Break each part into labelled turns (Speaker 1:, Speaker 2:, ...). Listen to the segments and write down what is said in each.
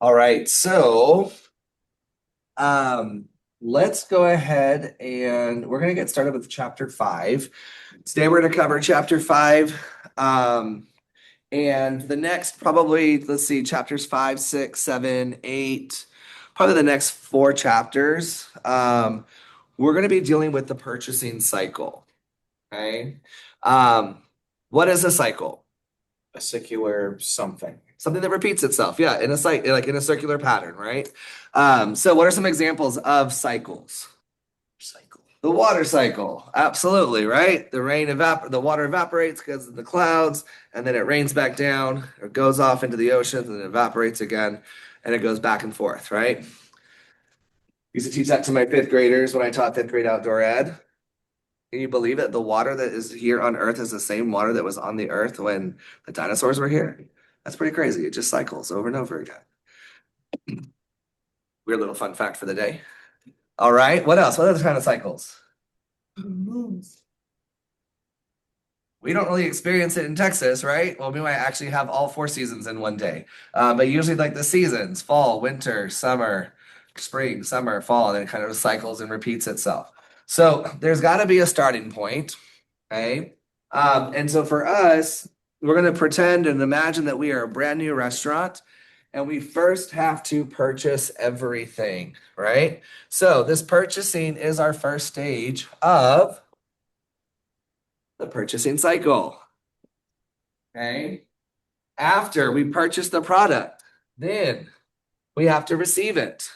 Speaker 1: All right, so um, let's go ahead and we're going to get started with chapter 5. Today we're going to cover chapter 5. And the next probably, let's see, chapters 5, 6, 7, 8, probably the next 4 chapters. We're going to be dealing with the purchasing cycle. Okay. Um, what is a cycle?
Speaker 2: A secular something.
Speaker 1: Something that repeats itself. Yeah, in a like in a circular pattern, right? So what are some examples of cycles?
Speaker 2: Cycle.
Speaker 1: The water cycle, absolutely, right? The water evaporates because of the clouds, and then it rains back down, or goes off into the ocean, and then evaporates again, and it goes back and forth, right? Used to teach that to my fifth graders when I taught fifth grade outdoor ed. Can you believe it? The water that is here on Earth is the same water that was on the Earth when the dinosaurs were here. That's pretty crazy. It just cycles over and over again. Weird little fun fact for the day. All right, what else? What other kind of cycles?
Speaker 2: Moons.
Speaker 1: We don't really experience it in Texas, right? Well, we might actually have all 4 seasons in one day. But usually, like the seasons, fall, winter, summer, spring, summer, fall, and then it kind of cycles and repeats itself. So there's got to be a starting point, okay? And so for us, we're going to pretend and imagine that we are a brand new restaurant and we first have to purchase everything, right? So this purchasing is our first stage of the purchasing cycle. Okay. After we purchase the product, then we have to receive it.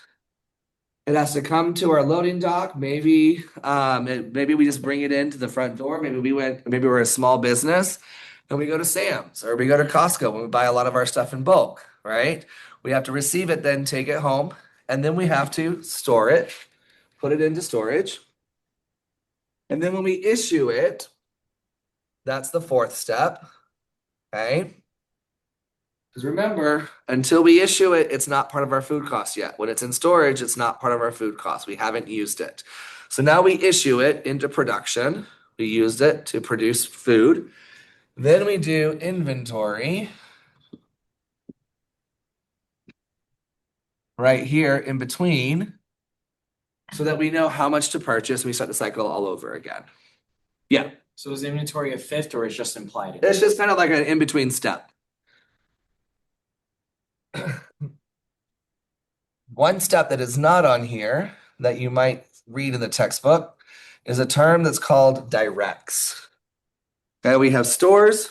Speaker 1: It has to come to our loading dock. Maybe we just bring it into the front door. Maybe we're a small business and we go to Sam's or we go to Costco when we buy a lot of our stuff in bulk, right? We have to receive it, then take it home, and then we have to store it, put it into storage. And then when we issue it, that's the fourth step. Okay. Because remember, until we issue it, it's not part of our food cost yet. When it's in storage, it's not part of our food cost. We haven't used it. So now we issue it into production. We used it to produce food. Then we do inventory right here in between so that we know how much to purchase. We start the cycle all over again. Yeah,
Speaker 2: So is inventory a fifth or is just implied?
Speaker 1: it's just kind of like an in between step. One step that is not on here that you might read in the textbook is a term that's called directs. Okay, we have stores,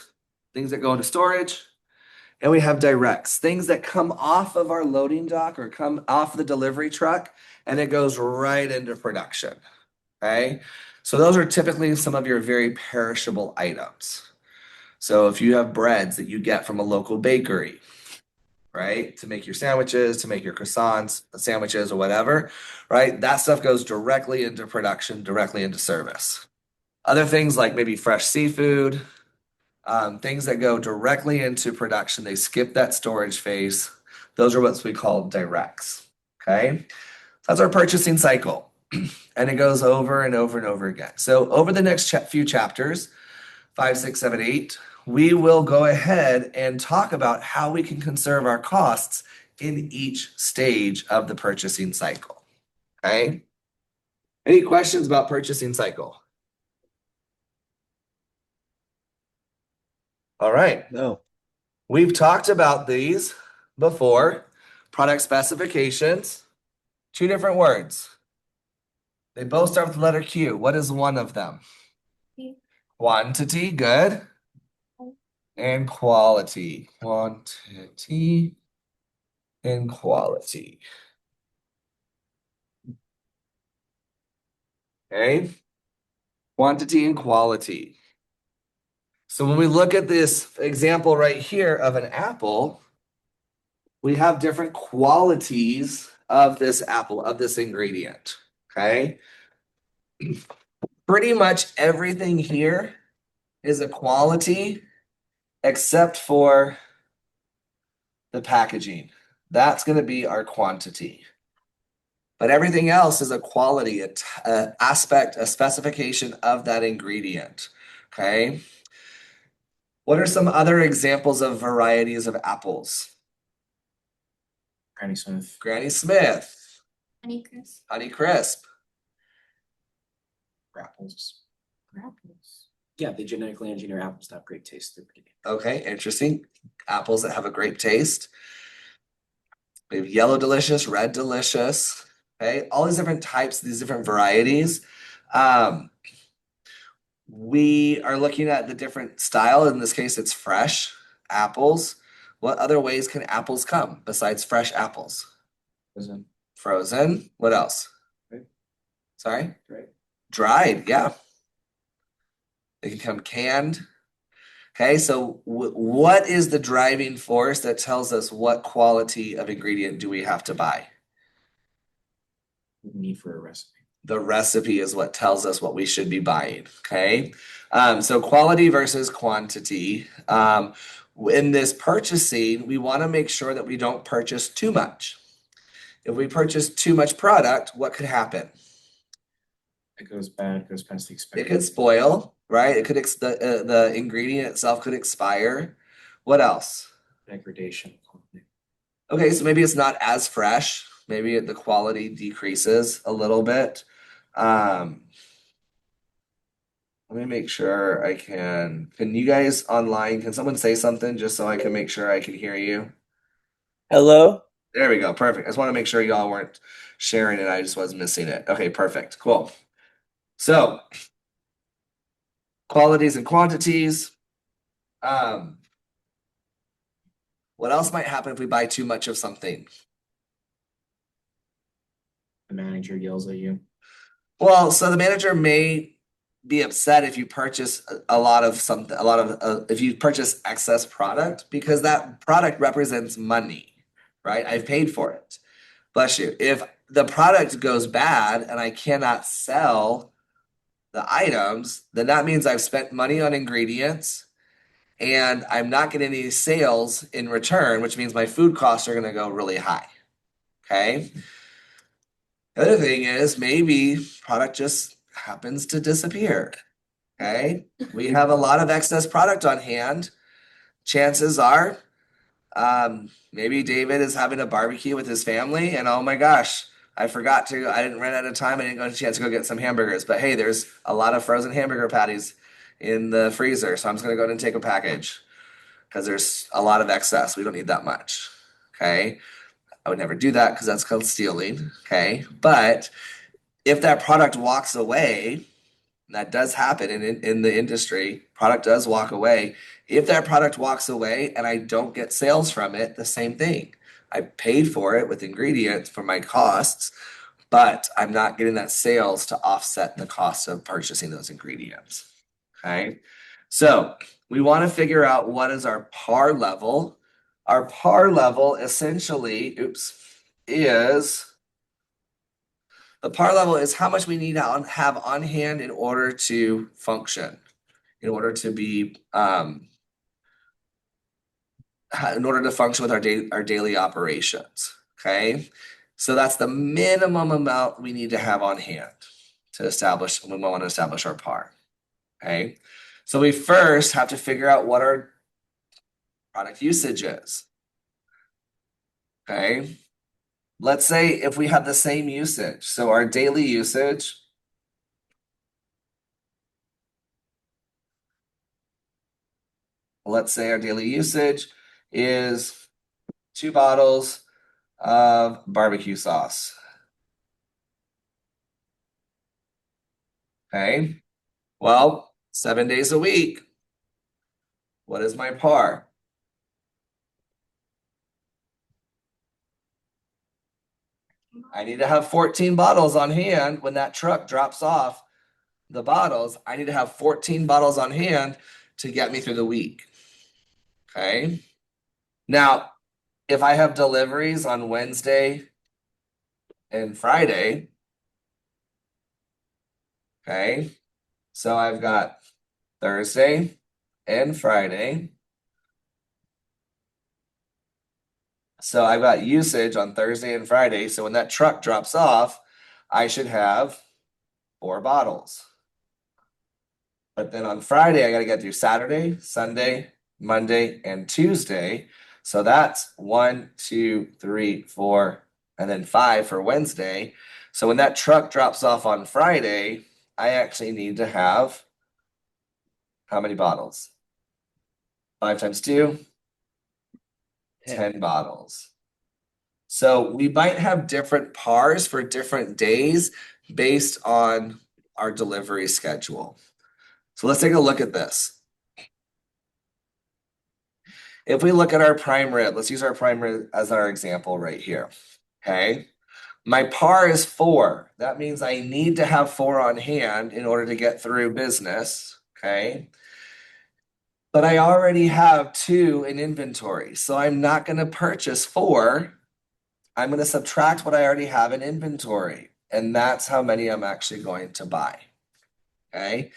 Speaker 1: things that go into storage, and we have directs, things that come off of our loading dock or come off the delivery truck, and it goes right into production. Okay, so those are typically some of your very perishable items. So if you have breads that you get from a local bakery, right? To make your sandwiches, to make your croissants, sandwiches, or whatever, right? That stuff goes directly into production, directly into service. Other things like maybe fresh seafood, things that go directly into production, they skip that storage phase. Those are what we call directs. Okay. That's our purchasing cycle. And it goes over and over and over again. So, over the next few chapters, 5, 6, 7, 8, we will go ahead and talk about how we can conserve our costs in each stage of the purchasing cycle. Okay. Any questions about purchasing cycle? All right.
Speaker 2: No.
Speaker 1: We've talked about these before. Product specifications, 2 different words. They both start with the letter Q. What is one of them? Quantity, good. And quality. Quantity and quality. Okay. Quantity and quality. So when we look at this example right here of an apple, we have different qualities of this apple, of this ingredient. Okay. Pretty much everything here is a quality except for the packaging. That's going to be our quantity. But everything else is a quality, a aspect, a specification of that ingredient. Okay. What are some other examples of varieties of apples?
Speaker 2: Granny Smith.
Speaker 1: Granny Smith,
Speaker 3: Honeycrisp.
Speaker 1: Honey Crisp.
Speaker 2: Apples. Apples. Yeah, they genetically engineer apples to have great taste. They're pretty good.
Speaker 1: Okay, interesting. Apples that have a great taste. We have yellow delicious, red delicious. Okay, all these different types, these different varieties. Um, we are looking at the different style. In this case, it's fresh apples. What other ways can apples come besides fresh apples?
Speaker 2: Frozen.
Speaker 1: Frozen. What else?
Speaker 2: Right.
Speaker 1: Sorry?
Speaker 2: Right.
Speaker 1: Dried, yeah. They can come canned. Okay, so what is the driving force that tells us what quality of ingredient do we have to buy?
Speaker 2: Need for a recipe.
Speaker 1: The recipe is what tells us what we should be buying. Okay, so quality versus quantity. In this purchasing, we want to make sure that we don't purchase too much. If we purchase too much product, what could happen?
Speaker 2: It goes bad, goes past the
Speaker 1: It
Speaker 2: expiry.
Speaker 1: could spoil, right? It could the ingredient itself could expire. What else?
Speaker 2: Degradation.
Speaker 1: Okay, so maybe it's not as fresh. Maybe the quality decreases a little bit. Let me make sure I can. Can you guys online, can someone say something just so I can make sure I can hear you?
Speaker 4: Hello?
Speaker 1: There we go. Perfect. I just want to make sure y'all weren't sharing it. I just was missing it. Okay, perfect. Cool. So, qualities and quantities. What else might happen if we buy too much of something?
Speaker 2: The manager yells at you.
Speaker 1: Well, so the manager may be upset if you purchase a lot of something, if you purchase excess product because that product represents money, right? I've paid for it. Bless you. If the product goes bad and I cannot sell the items, then that means I've spent money on ingredients and I'm not getting any sales in return, which means my food costs are going to go really high. Okay. The other thing is maybe product just happens to disappear. Okay. We have a lot of excess product on hand. Chances are, maybe David is having a barbecue with his family, and oh my gosh, I didn't run out of time. I didn't get a chance to go get some hamburgers. But hey, there's a lot of frozen hamburger patties in the freezer. So I'm just going to go ahead and take a package because there's a lot of excess. We don't need that much. Okay. I would never do that because that's called stealing. Okay. But if that product walks away, and that does happen in the industry, product does walk away. If that product walks away and I don't get sales from it, the same thing. I paid for it with ingredients for my costs, but I'm not getting that sales to offset the cost of purchasing those ingredients. Okay. So we want to figure out what is our par level. Our par level essentially, is the par level is how much we need to have on hand in order to function, in order to be, in order to function with our daily operations. Okay, so that's the minimum amount we need to have on hand to establish when we want to establish our par. Okay, so we first have to figure out what our product usage is. Okay, let's say if we have the same usage, so our daily usage. Let's say our daily usage is 2 bottles of barbecue sauce. Okay. Well, 7 days a week. What is my par? I need to have 14 bottles on hand when that truck drops off the bottles. I need to have 14 bottles on hand to get me through the week. Okay. Now, if I have deliveries on Wednesday and Friday, okay, so I've got Thursday and Friday. So I've got usage on Thursday and Friday. So when that truck drops off, I should have 4 bottles. But then on Friday, I got to get through Saturday, Sunday, Monday, and Tuesday. So that's 1, 2, 3, 4, and then 5 for Wednesday. So when that truck drops off on Friday, I actually need to have how many bottles? 5 times 2, 10 bottles. So we might have different pars for different days based on our delivery schedule. So let's take a look at this. If we look at our prime rib, let's use our prime rib as our example right here. Okay. My par is 4. That means I need to have 4 on hand in order to get through business. Okay. But I already have 2 in inventory. So I'm not going to purchase 4. I'm going to subtract what I already have in inventory. And that's how many I'm actually going to buy. Okay.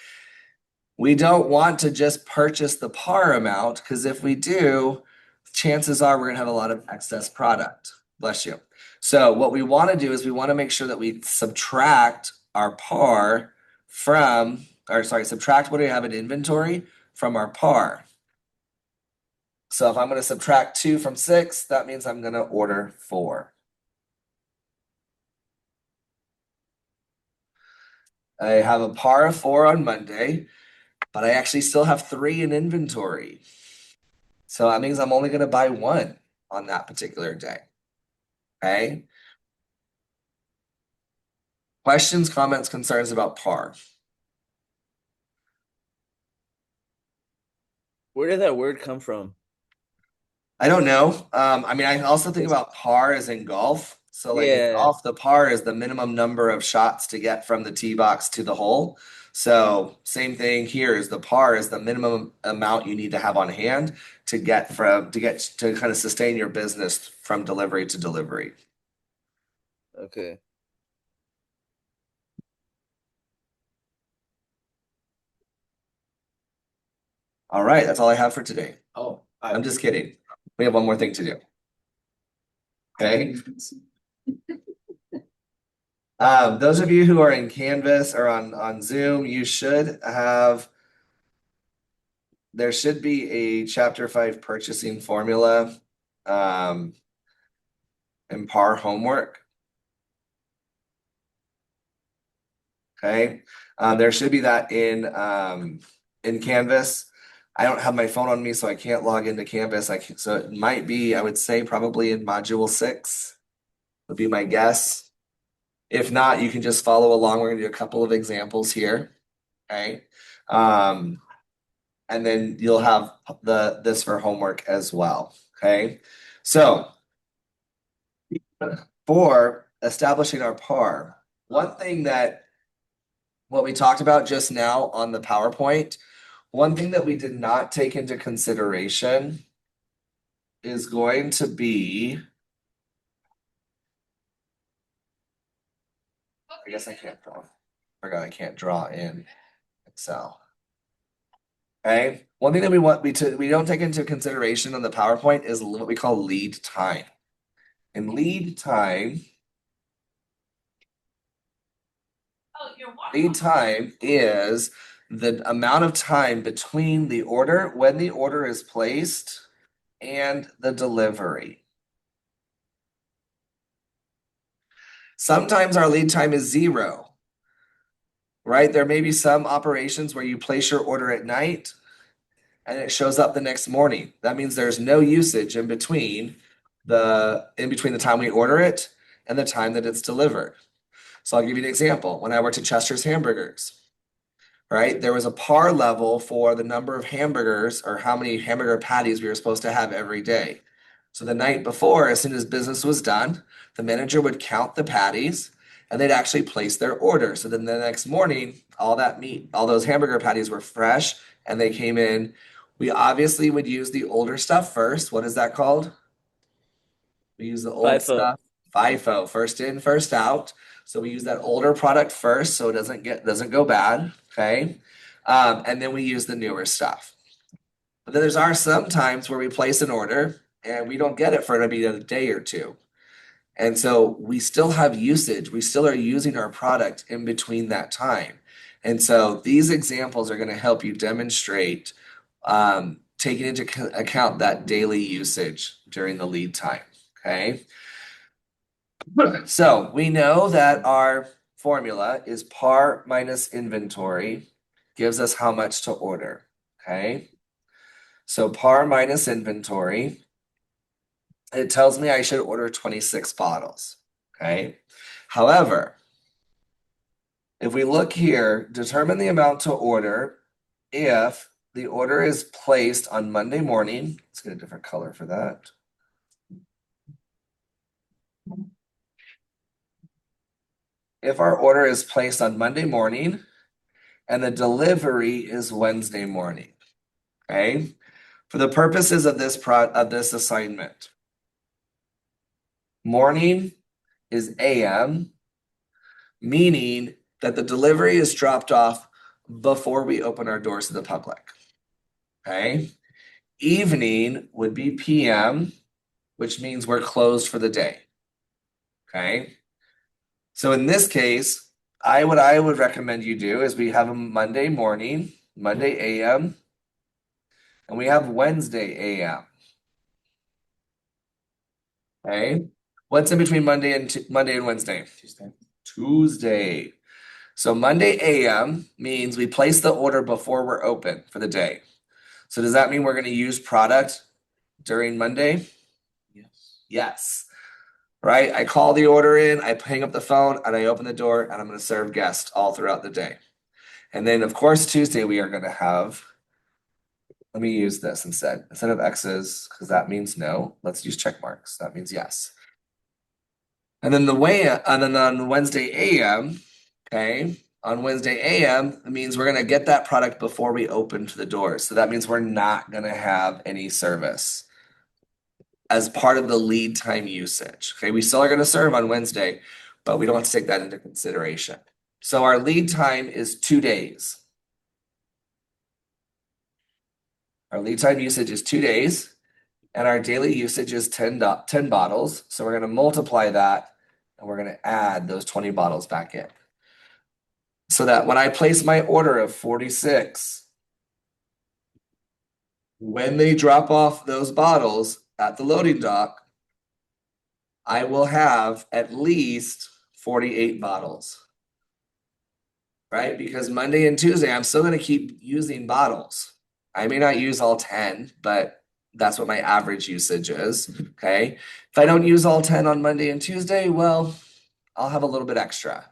Speaker 1: We don't want to just purchase the par amount because if we do, chances are we're going to have a lot of excess product. Bless you. So what we want to do is we want to make sure that we subtract our par from, or sorry, subtract what we have in inventory from our par. So if I'm going to subtract 2 from 6, that means I'm going to order 4. I have a par of 4 on Monday, but I actually still have 3 in inventory. So that means I'm only going to buy 1 on that particular day. Okay. Questions, comments, concerns about par?
Speaker 4: Where did that word come from?
Speaker 1: I don't know. I mean, I also think about par as in golf. So, like in
Speaker 4: Yeah.
Speaker 1: golf, the par is the minimum number of shots to get from the tee box to the hole. So, same thing here is the par is the minimum amount you need to have on hand to get to kind of sustain your business from delivery to delivery.
Speaker 4: Okay.
Speaker 1: All right, that's all I have for today.
Speaker 2: Oh,
Speaker 1: I'm just kidding. We have one more thing to do. Okay. Those of you who are in Canvas or on Zoom, you should have, there should be a Chapter 5 purchasing formula and par homework. Okay. There should be that in Canvas. I don't have my phone on me, so I can't log into Canvas. So it might be, I would say, probably in Module 6 would be my guess. If not, you can just follow along. We're gonna do a couple of examples here. Okay. And then you'll have this for homework as well. Okay. So for establishing our par, one thing that what we talked about just now on the PowerPoint, one thing that we did not take into consideration is going to be, I guess I can't draw. Forgot I can't draw in Excel. Okay. One thing that we don't take into consideration on the PowerPoint is what we call lead time. And lead time is the amount of time between the order, when the order is placed, and the delivery. Sometimes our lead time is 0, right? There may be some operations where you place your order at night and it shows up the next morning. That means there's no usage in between the time we order it and the time that it's delivered. So I'll give you an example. When I worked at Chester's Hamburgers, right? There was a par level for the number of hamburgers or how many hamburger patties we were supposed to have every day. So the night before, as soon as business was done, the manager would count the patties and they'd actually place their order. So then the next morning, all that meat, all those hamburger patties were fresh and they came in. We obviously would use the older stuff first. What is that called? We use the old
Speaker 4: FIFO.
Speaker 1: stuff. FIFO, first in, first out. So we use that older product first so it doesn't go bad. Okay. And then we use the newer stuff. But then are some times where we place an order and we don't get it for maybe a day or two. And so we still have usage. We still are using our product in between that time. And so these examples are going to help you demonstrate taking into account that daily usage during the lead time, okay? So we know that our formula is par minus inventory gives us how much to order, okay? So par minus inventory, it tells me I should order 26 bottles, okay? However, if we look here, determine the amount to order if the order is placed on Monday morning. Let's get a different color for that. If our order is placed on Monday morning and the delivery is Wednesday morning, okay? For the purposes of this assignment, morning is AM, meaning that the delivery is dropped off before we open our doors to the public. Okay? Evening would be PM, which means we're closed for the day. Okay? So in this case, what I would recommend you do is we have a Monday morning, Monday AM, and we have Wednesday AM. Okay? What's in between Monday and Wednesday?
Speaker 2: Tuesday.
Speaker 1: Tuesday. So Monday AM means we place the order before we're open for the day. So does that mean we're going to use product during Monday?
Speaker 2: Yes.
Speaker 1: Yes. Right? I call the order in, I hang up the phone, and I open the door, and I'm going to serve guests all throughout the day. And then, of course, Tuesday we are going to have, let me use this instead. Instead of X's, because that means no, let's use check marks. That means yes. And then on Wednesday AM, okay, on Wednesday AM, it means we're going to get that product before we open to the doors. So that means we're not going to have any service as part of the lead time usage. Okay, we still are going to serve on Wednesday, but we don't have to take that into consideration. So our lead time is 2 days. Our lead time usage is 2 days, and our daily usage is 10 bottles. So we're going to multiply that, and we're going to add those 20 bottles back in. So that when I place my order of 46, when they drop off those bottles at the loading dock, I will have at least 48 bottles. Right? Because Monday and Tuesday, I'm still going to keep using bottles. I may not use all 10, but that's what my average usage is. Okay. If I don't use all 10 on Monday and Tuesday, well, I'll have a little bit extra.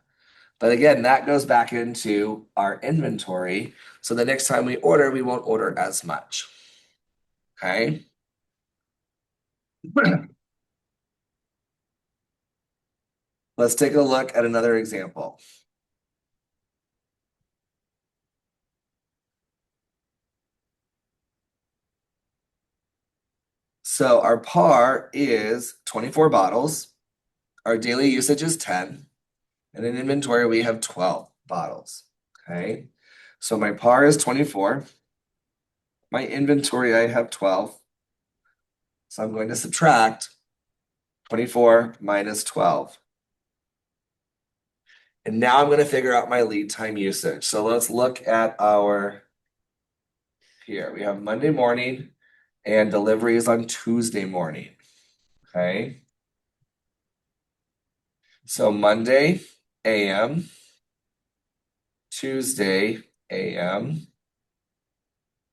Speaker 1: But again, that goes back into our inventory. So the next time we order, we won't order as much. Okay. Let's take a look at another example. So our par is 24 bottles. Our daily usage is 10. And in inventory, we have 12 bottles. Okay. So my par is 24. My inventory, I have 12. So I'm going to subtract 24 minus 12. And now I'm going to figure out my lead time usage. So let's look at here. We have Monday morning and delivery is on Tuesday morning. Okay. So Monday AM, Tuesday AM.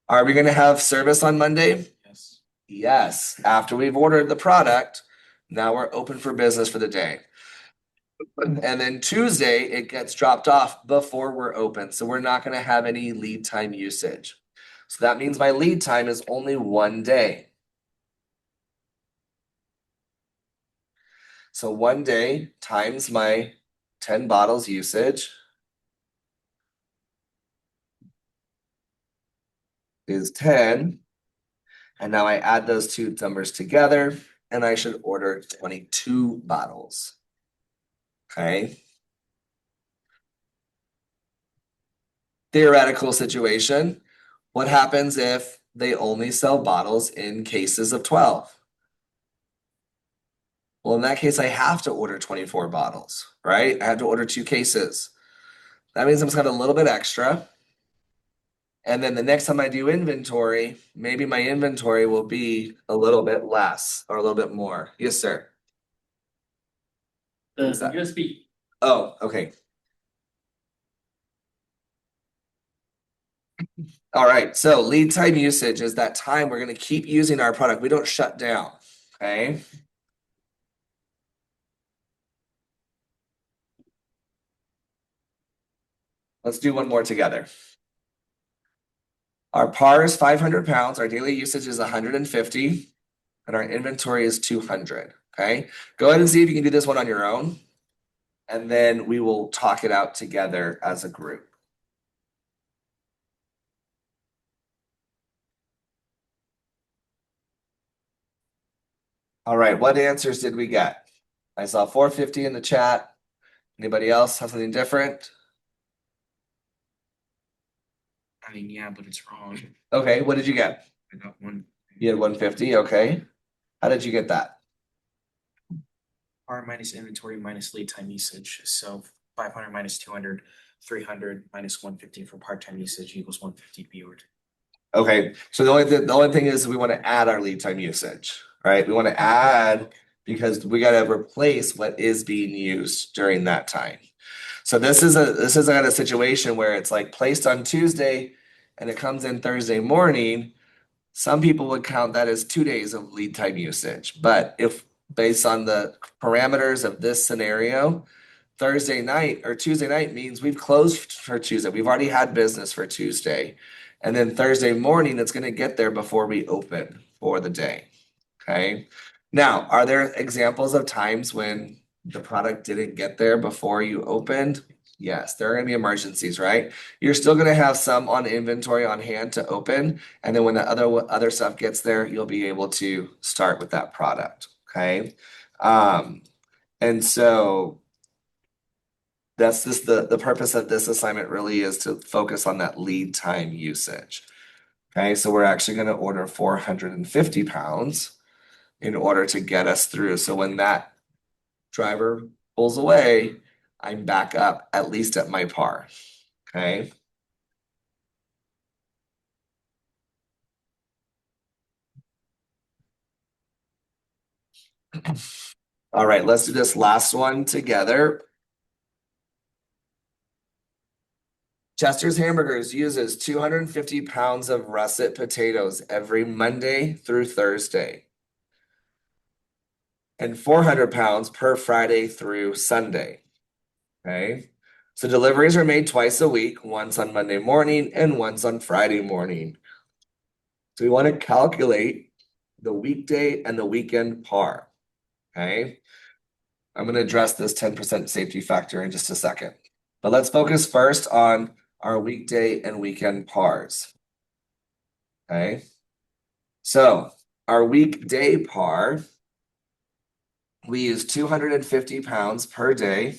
Speaker 1: Are we going to have service on Monday?
Speaker 2: Yes.
Speaker 1: Yes. After we've ordered the product, now we're open for business for the day. And then Tuesday, it gets dropped off before we're open. So we're not going to have any lead time usage. So that means my lead time is only 1 day. So 1 day times my 10 bottles usage is 10. And now I add those two numbers together and I should order 22 bottles. Okay. Theoretical situation. What happens if they only sell bottles in cases of 12? Well, in that case, I have to order 24 bottles, right? I have to order 2 cases. That means I'm just got a little bit extra. And then the next time I do inventory, maybe my inventory will be a little bit less or a little bit more. Yes, sir.
Speaker 2: The
Speaker 1: What's that?
Speaker 2: USB.
Speaker 1: Oh, okay. All right. So lead time usage is that time we're going to keep using our product. We don't shut down. Okay. Let's do one more together. Our par is 500 pounds. Our daily usage is 150, and our inventory is 200. Okay. Go ahead and see if you can do this one on your own, and then we will talk it out together as a group. All right. What answers did we get? I saw 450 in the chat. Anybody else have something different?
Speaker 2: I mean, yeah, but it's wrong.
Speaker 1: Okay. What did you get?
Speaker 2: I got one.
Speaker 1: You had 150. Okay. How did you get that?
Speaker 2: R minus inventory minus lead time usage. So 500 minus 200, 300 minus 150 for part-time usage equals 150 Bord.
Speaker 1: Okay, so the only thing is we want to add our lead time usage, right? We want to add because we got to replace what is being used during that time. So this is a situation where it's like placed on Tuesday and it comes in Thursday morning. Some people would count that as 2 days of lead time usage, but if based on the parameters of this scenario, Thursday night or Tuesday night means we've closed for Tuesday. We've already had business for Tuesday. And then Thursday morning, it's going to get there before we open for the day. Okay. Now, are there examples of times when the product didn't get there before you opened? Yes, there are going to be emergencies, right? You're still going to have some on inventory on hand to open. And then when the other stuff gets there, you'll be able to start with that product. Okay. And so that's just the purpose of this assignment really is to focus on that lead time usage. Okay, so we're actually going to order 450 pounds in order to get us through. So when that driver pulls away, I'm back up at least at my par. Okay. All right, let's do this last one together. Chester's Hamburgers uses 250 pounds of russet potatoes every Monday through Thursday and 400 pounds per Friday through Sunday. Okay. So deliveries are made twice a week, once on Monday morning and once on Friday morning. So we want to calculate the weekday and the weekend par. Okay. I'm going to address this 10% safety factor in just a second. But let's focus first on our weekday and weekend pars. Okay. So our weekday par, we use 250 pounds per day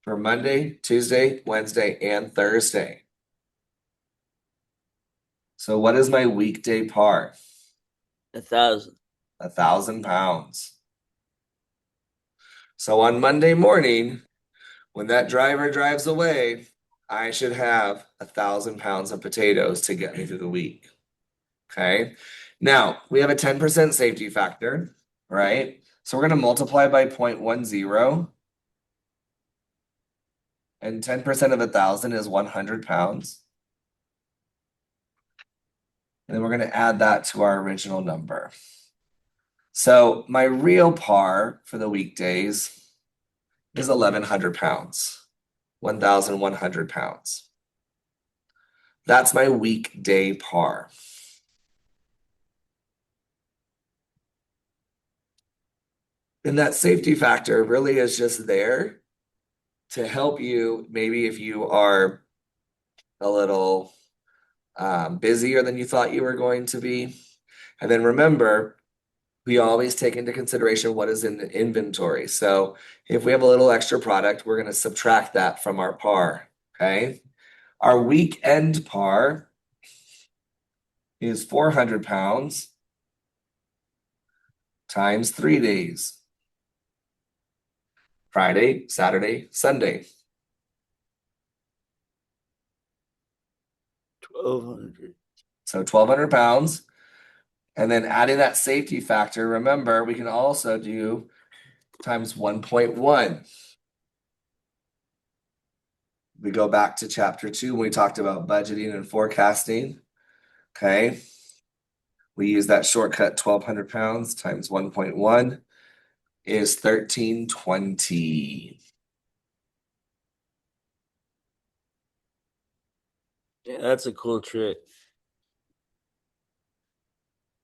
Speaker 1: for Monday, Tuesday, Wednesday, and Thursday. So what is my weekday par?
Speaker 4: 1,000.
Speaker 1: 1,000 pounds. So on Monday morning, when that driver drives away, I should have 1,000 pounds of potatoes to get me through the week. Okay. Now we have a 10% safety factor, right? So we're going to multiply by 0.10, and 10% of 1,000 is 100 pounds. And then we're going to add that to our original number. So my real par for the weekdays is 1,100 pounds, 1,100 pounds. That's my weekday par. And that safety factor really is just there to help you, maybe if you are a little busier than you thought you were going to be. And then remember, we always take into consideration what is in the inventory. So if we have a little extra product, we're going to subtract that from our par. Okay. Our weekend par is 400 pounds times 3 days. Friday, Saturday, Sunday.
Speaker 4: 1,200.
Speaker 1: So 1,200 pounds. And then adding that safety factor, remember, we can also do times 1.1. We go back to chapter 2 when we talked about budgeting and forecasting. Okay. We use that shortcut 1,200 pounds times 1.1 is 1,320.
Speaker 4: Yeah, that's a cool trick.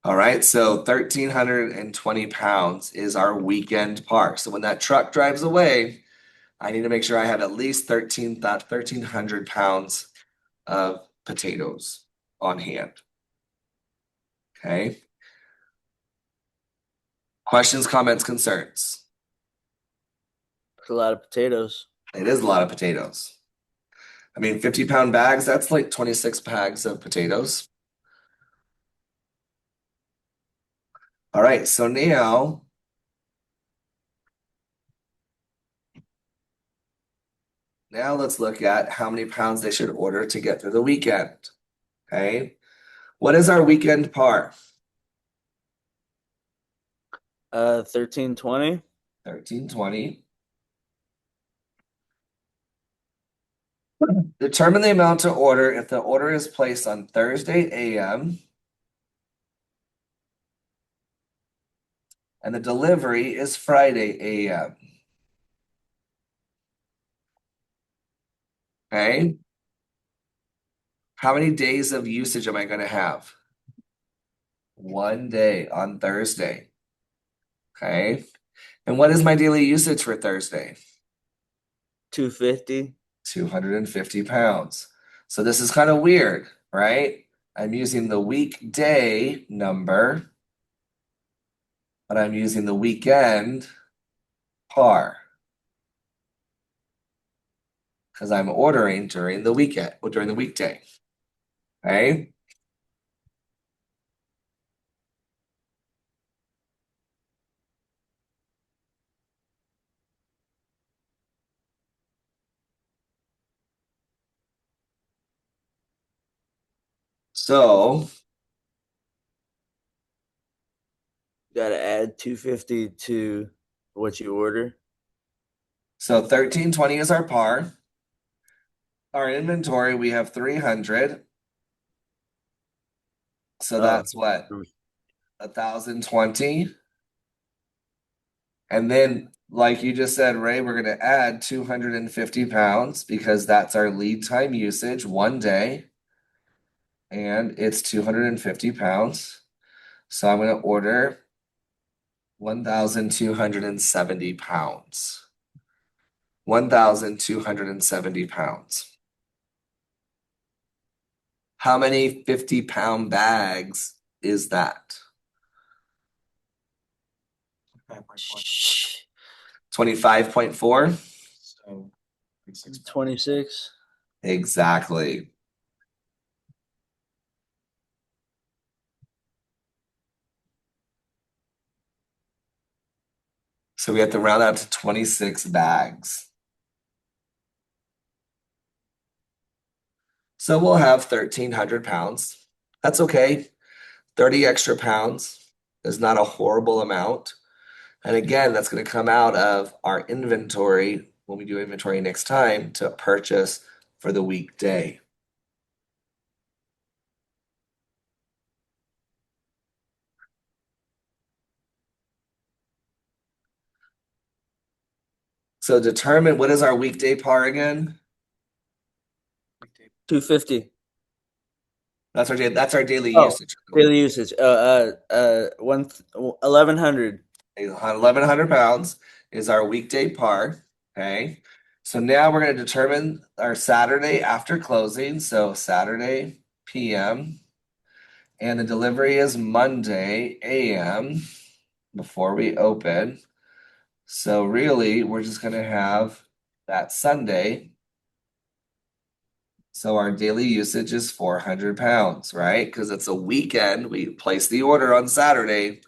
Speaker 1: All right, so 1,320 pounds is our weekend par. So when that truck drives away, I need to make sure I have at least 1,300 pounds of potatoes on hand. Okay. Questions, comments, concerns?
Speaker 4: It's a lot of potatoes.
Speaker 1: It is a lot of potatoes. I mean, 50-pound bags, that's like 26 bags of potatoes. All right, so now let's look at how many pounds they should order to get through the weekend. Okay. What is our weekend par?
Speaker 4: 1,320.
Speaker 1: 1,320. Determine the amount to order if the order is placed on Thursday AM and the delivery is Friday AM. Okay. How many days of usage am I going to have? 1 day on Thursday. Okay. And what is my daily usage for Thursday?
Speaker 4: 250.
Speaker 1: 250 pounds. So this is kind of weird, right? I'm using the weekday number, but I'm using the weekend par because I'm ordering during the weekend or during the weekday. Okay. So,
Speaker 4: Got to add 250 to what you order.
Speaker 1: so 1,320 is our par. Our inventory, we have 300. So
Speaker 4: Oh,
Speaker 1: that's what? 1,020. And then, like you just said, Ray, we're going to add 250 pounds because that's our lead time usage 1 day. And it's 250 pounds. So I'm going to order 1,270 pounds. 1,270 pounds. How many 50-pound bags is that?
Speaker 2: 5.4.
Speaker 1: 25.4?
Speaker 2: So 26.
Speaker 4: 26.
Speaker 1: Exactly. So we have to round out to 26 bags. So we'll have 1,300 pounds. That's okay. 30 extra pounds is not a horrible amount. And again, that's going to come out of our inventory when we do inventory next time to purchase for the weekday. So determine what is our weekday par again?
Speaker 4: 250.
Speaker 1: That's our daily
Speaker 4: Oh,
Speaker 1: usage.
Speaker 4: daily usage. 1,100.
Speaker 1: 1,100 pounds is our weekday par. Okay. So now we're going to determine our Saturday after closing. So Saturday PM. And the delivery is Monday AM before we open. So really, we're just going to have that Sunday. So our daily usage is 400 pounds, right? Because it's a weekend. We place the order on Saturday.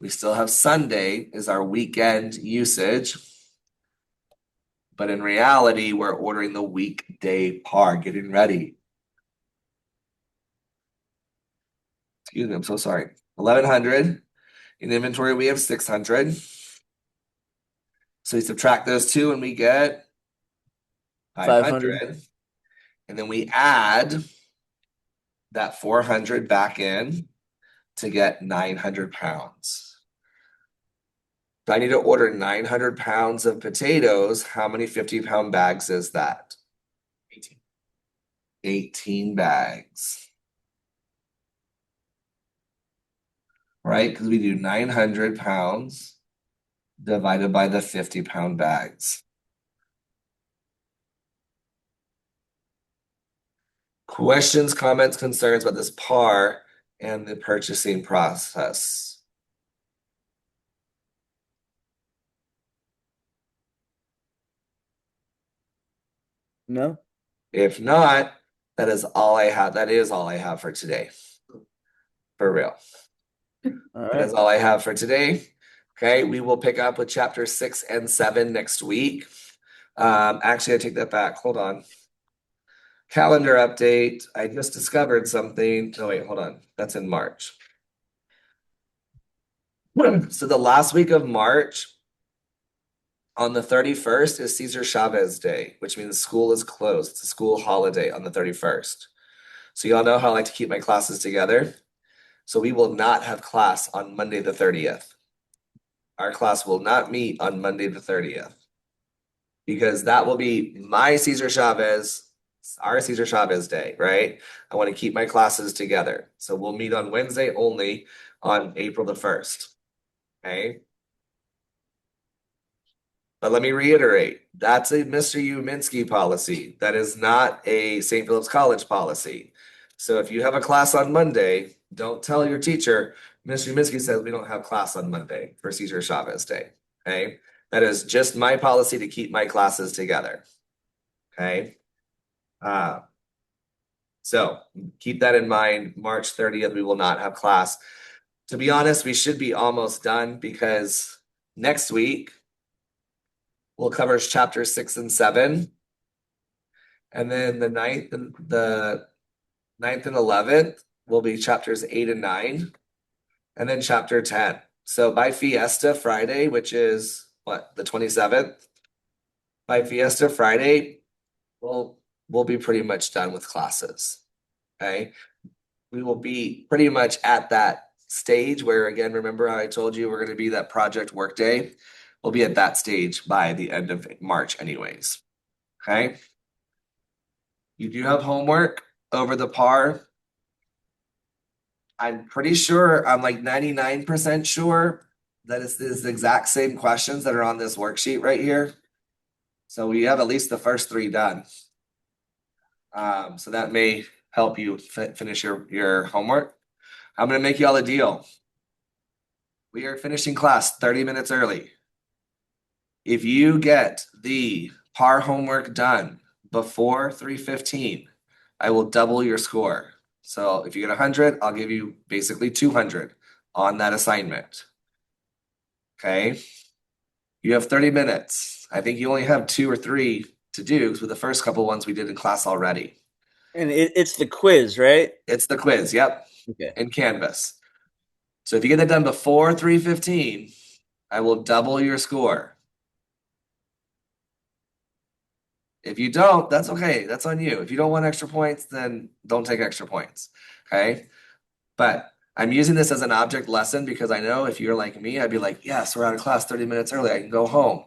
Speaker 1: We still have Sunday is our weekend usage. But in reality, we're ordering the weekday par, getting ready. Excuse me, I'm so sorry. 1,100. In inventory, we have 600. So we subtract those two and we get
Speaker 4: 500.
Speaker 1: 500. And then we add that 400 back in to get 900 pounds. So I need to order 900 pounds of potatoes. How many 50-pound bags is that?
Speaker 2: 18.
Speaker 1: 18 bags. Right? Because we do 900 pounds divided by the 50-pound bags. Questions, comments, concerns about this par and the purchasing process?
Speaker 4: No.
Speaker 1: If not, that is all I have. That is all I have for today. For real.
Speaker 4: All
Speaker 1: That
Speaker 4: right.
Speaker 1: is all I have for today. Okay, we will pick up with chapter 6 and 7 next week. Actually, I take that back. Hold on. Calendar update. I just discovered something. Oh, wait, hold on. That's in March. So the last week of March, on the 31st, is Cesar Chavez Day, which means school is closed. It's a school holiday on the 31st. So y'all know how I like to keep my classes together. So we will not have class on Monday the 30th. Our class will not meet on Monday the 30th because that will be my Cesar Chavez, our Cesar Chavez Day, right? I want to keep my classes together. So we'll meet on Wednesday only on April the 1st. Okay. But let me reiterate, that's a Mr. Uminski policy. That is not a St. Philip's College policy. So if you have a class on Monday, don't tell your teacher, Mr. Uminski says we don't have class on Monday for Cesar Chavez Day. Okay. That is just my policy to keep my classes together. Okay. Uh, so keep that in mind. March 30th, we will not have class. To be honest, we should be almost done because next week we'll cover chapters 6 and 7. And then the ninth and 11th will be chapters 8 and 9, and then chapter 10. So by Fiesta Friday, which is what, the 27th, by Fiesta Friday, we'll be pretty much done with classes. Okay. We will be pretty much at that stage where, again, remember how I told you we're going to be that project workday? We'll be at that stage by the end of March, anyways. Okay. You do have homework over the par. I'm pretty sure, I'm like 99% sure that it's the exact same questions that are on this worksheet right here. So we have at least the first 3 done. So that may help you finish your homework. I'm going to make y'all a deal. We are finishing class 30 minutes early. If you get the par homework done before 3:15, I will double your score. So if you get 100, I'll give you basically 200 on that assignment. Okay. You have 30 minutes. I think you only have 2 or 3 to do because with the first couple ones we did in class already.
Speaker 4: And it's the quiz, right?
Speaker 1: It's the quiz. Yep.
Speaker 4: Okay.
Speaker 1: In Canvas. So if you get that done before 3:15, I will double your score. If you don't, that's okay. That's on you. If you don't want extra points, then don't take extra points. Okay. But I'm using this as an object lesson because I know if you're like me, I'd be like, yes, we're out of class 30 minutes early. I can go home.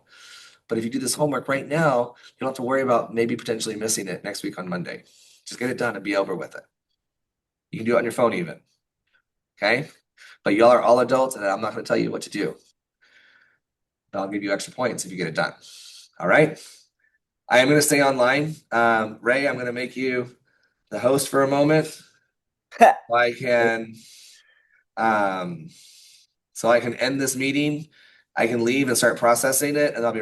Speaker 1: But if you do this homework right now, you don't have to worry about maybe potentially missing it next week on Monday. Just get it done and be over with it. You can do it on your phone even. Okay. But y'all are all adults and I'm not going to tell you what to do. But I'll give you extra points if you get it done. All right. I am going to stay online. Ray, I'm going to make you the host for a moment. I can so I can end this meeting. I can leave and start processing it, and I'll be